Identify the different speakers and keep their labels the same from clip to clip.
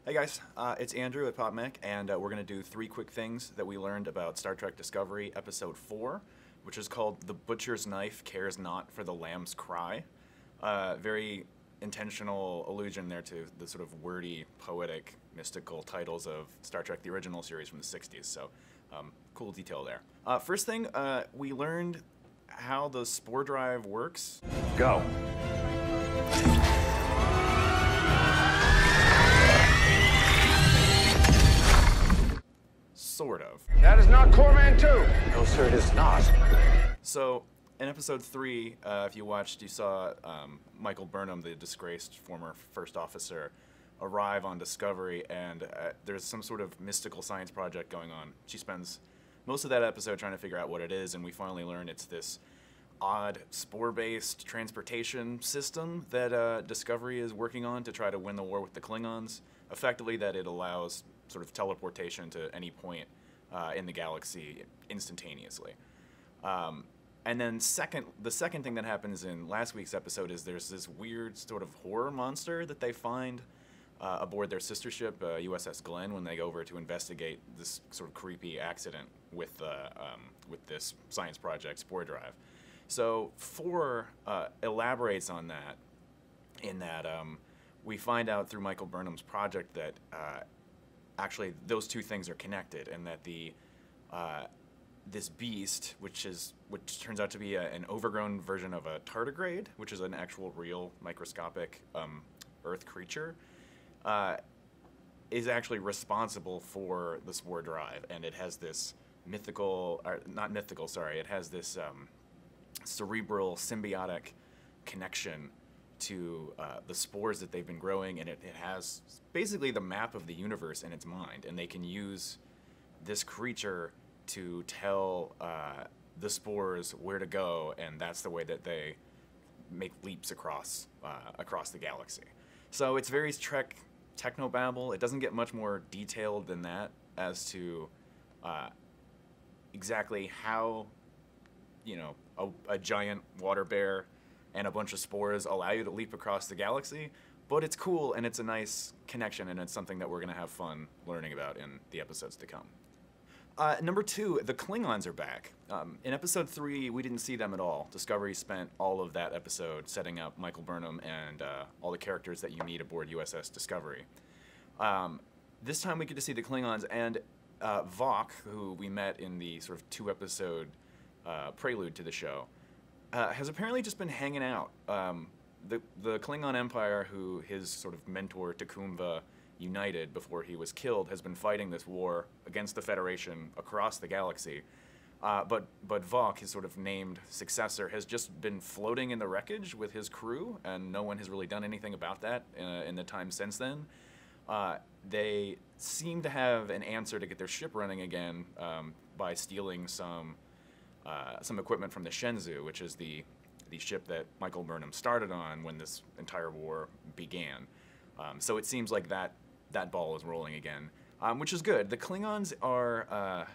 Speaker 1: Hey guys, it's Andrew at PopMech, and we're going to do three quick things that we learned about Star Trek Discovery Episode 4, which is called The Butcher's Knife Cares Not for the Lamb's Cry. Very intentional allusion there to the sort of wordy, poetic, mystical titles of Star Trek, the original series from the 60s, so cool detail there. First thing, we learned how the spore drive works.
Speaker 2: Go.
Speaker 1: Sort of.
Speaker 2: That is not Corpsman 2. No, sir, it is not.
Speaker 1: So, in episode 3, if you watched, you saw Michael Burnham, the disgraced former first officer, arrive on Discovery, and there's some sort of mystical science project going on. She spends most of that episode trying to figure out what it is, and we finally learn it's this odd spore-based transportation system that Discovery is working on to try to win the war with the Klingons. Effectively, that it allows sort of teleportation to any point in the galaxy instantaneously. And then the second thing that happens in last week's episode is there's this weird sort of horror monster that they find aboard their sister ship, USS Glenn, when they go over to investigate this sort of creepy accident with this science project, Spore Drive. So 4 elaborates on that in that we find out through Michael Burnham's project that actually those two things are connected, and that the this beast, which turns out to be an overgrown version of a tardigrade, which is an actual real microscopic Earth creature, is actually responsible for the spore drive, and it has this it has this cerebral symbiotic connection to the spores that they've been growing, and it has basically the map of the universe in its mind, and they can use this creature to tell the spores where to go, and that's the way that they make leaps across the galaxy. So it's very Trek technobabble. It doesn't get much more detailed than that as to exactly how, a giant water bear and a bunch of spores allow you to leap across the galaxy, but it's cool, and it's a nice connection, and it's something that we're going to have fun learning about in the episodes to come. Number 2, the Klingons are back. In episode 3, we didn't see them at all. Discovery spent all of that episode setting up Michael Burnham and all the characters that you meet aboard USS Discovery. This time we get to see the Klingons, and Vok, who we met in the sort of 2-episode prelude to the show, has apparently just been hanging out. The Klingon Empire, who his sort of mentor T'Kumva united before he was killed, has been fighting this war against the Federation across the galaxy. But Vok, his sort of named successor, has just been floating in the wreckage with his crew, and no one has really done anything about that in the time since then. They seem to have an answer to get their ship running again by stealing some equipment from the Shenzhou, which is the ship that Michael Burnham started on when this entire war began. So it seems like that ball is rolling again, which is good. The Klingons are,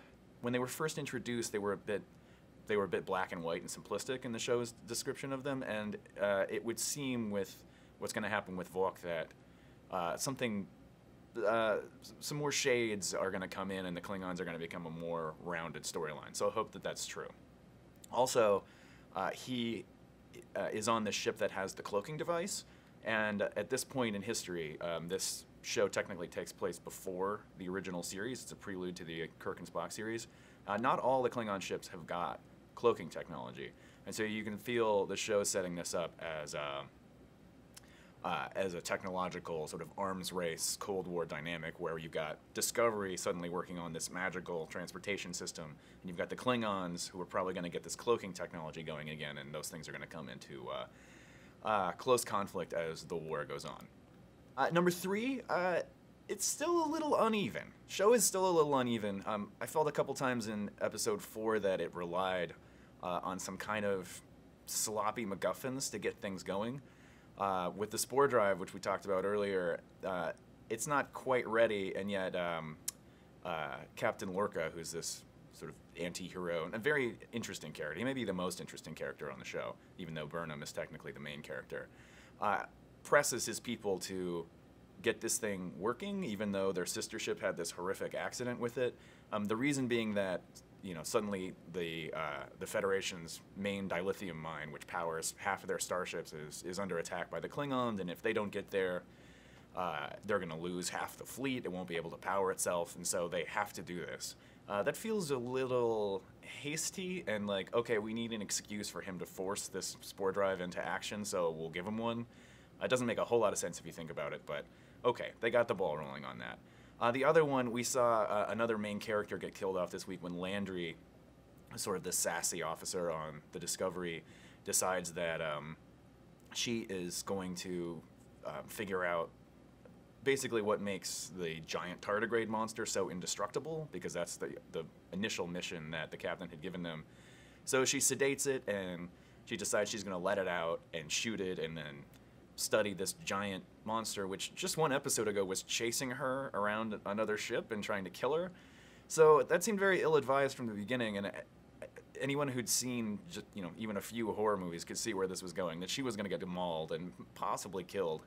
Speaker 1: when they were first introduced, they were a bit black and white and simplistic in the show's description of them, and it would seem with what's going to happen with Vok that some more shades are going to come in, and the Klingons are going to become a more rounded storyline. So I hope that that's true. Also, he is on this ship that has the cloaking device, and at this point in history, this show technically takes place before the original series. It's a prelude to the Kirk and Spock series. Not all the Klingon ships have got cloaking technology, and so you can feel the show setting this up as a technological sort of arms race, Cold War dynamic, where you've got Discovery suddenly working on this magical transportation system, and you've got the Klingons who are probably going to get this cloaking technology going again, and those things are going to come into close conflict as the war goes on. Number 3, it's still a little uneven. Show is still a little uneven. I felt a couple times in episode 4 that it relied on some kind of sloppy MacGuffins to get things going. With the spore drive, which we talked about earlier, it's not quite ready, and yet Captain Lorca, who's this sort of anti-hero, and a very interesting character, he may be the most interesting character on the show, even though Burnham is technically the main character, presses his people to get this thing working, even though their sister ship had this horrific accident with it. The reason being that, suddenly the Federation's main dilithium mine, which powers half of their starships, is under attack by the Klingons, and if they don't get there, they're going to lose half the fleet. It won't be able to power itself, and so they have to do this. That feels a little hasty, and like, okay, we need an excuse for him to force this spore drive into action, so we'll give him one. It doesn't make a whole lot of sense if you think about it, but okay, they got the ball rolling on that. The other one, we saw another main character get killed off this week when Landry, sort of the sassy officer on the Discovery, decides that she is going to figure out basically what makes the giant tardigrade monster so indestructible, because that's the initial mission that the captain had given them. So she sedates it, and she decides she's going to let it out and shoot it and then study this giant monster, which just one episode ago was chasing her around another ship and trying to kill her. So that seemed very ill-advised from the beginning, and anyone who'd seen just, even a few horror movies could see where this was going, that she was going to get mauled and possibly killed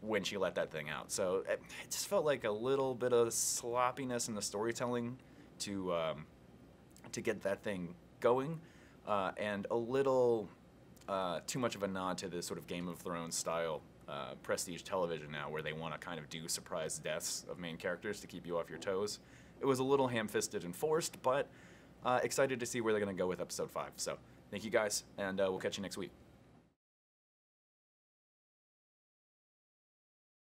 Speaker 1: when she let that thing out. So it just felt like a little bit of sloppiness in the storytelling to get that thing going, and a little too much of a nod to this sort of Game of Thrones style prestige television now, where they want to kind of do surprise deaths of main characters to keep you off your toes. It was a little ham-fisted and forced, but excited to see where they're going to go with episode 5. So thank you guys, and we'll catch you next week.